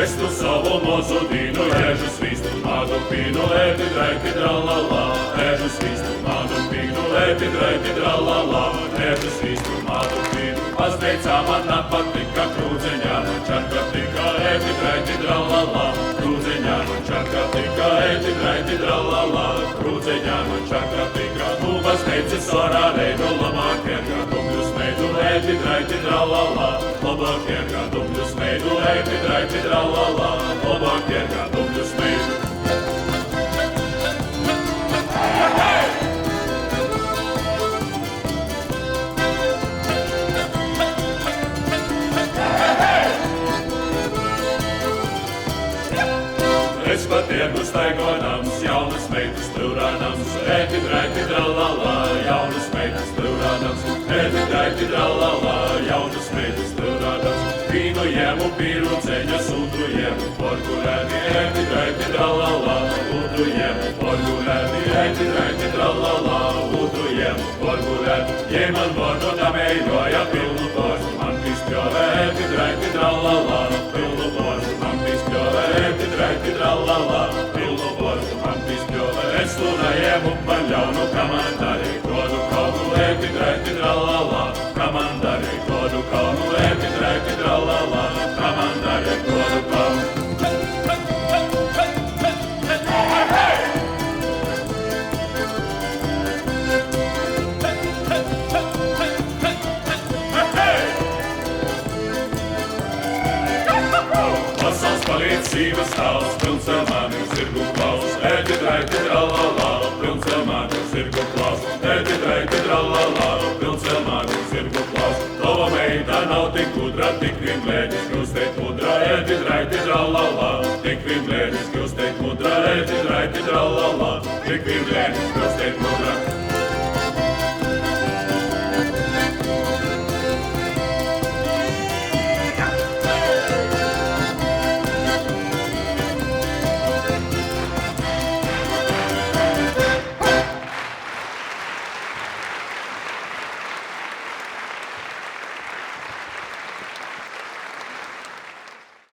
Es tu savu mozu dīnu, ežu svīstu, mādu pīnu, lēti, draiti, dralala. Ežu svīstu, mādu pīnu, lēti, draiti, dralala. Ežu svīstu, mādu pīnu, pasveicā man patika, krūzeņā man čarka tika, lēti, draiti, dralala. Krūzeņā man čarka tika, lēti, draiti, dralala. Krūzeņā man čarka tika, nu pasveici sorā reidu, labāk ir kā dubļu smeidu, lēti, draiti, dralala. Labāk ir kā dubļu smeidu, lēti, draiti, dralala. Labāk ir kā dubļu smeidu. Es patienu staigonams, jaunas meitas plurānams, ēti, draiti, dralala, jaunas meitas plurānams, ēti, draiti, dralala, jaunas meitas plurānams, vīnu jēmu pīru ceņas, ūtru jēmu porgulēni, ēti, draiti, dralala, ūtru jēmu porgulēni, ēti, draiti, dralala, ūtru jēmu porgulēni, jēman vornu namēļoja pilnu porstu, man pispjove, ēti, draiti, dralala, pilnu porstu, man pispjove, ēti, draiti, dralala, pilnu porstu, man pispjove, es lunājēmu par ļaunu kamandarī, kodu kaunu, ēti, draiti, dralala, kamandarī, kodu kaunu, ēti, draiti, dralala, kamandarī, kodu kaunu. Pasaules palīdz sīvas tavs, pilns ar mani zirgu klaus, ēti, draiti, dralala, pilns ar mani zirgu klaus, ēti, draiti, dralala, pilns ar mani zirgu klaus. Tava meita nav tik gudra, tik vien blēdis kļūstēt mudra, ēti, draiti, dralala, tik vien blēdis kļūstēt mudra, ēti, draiti, dralala, tik vien blēdis kļūstēt mudra.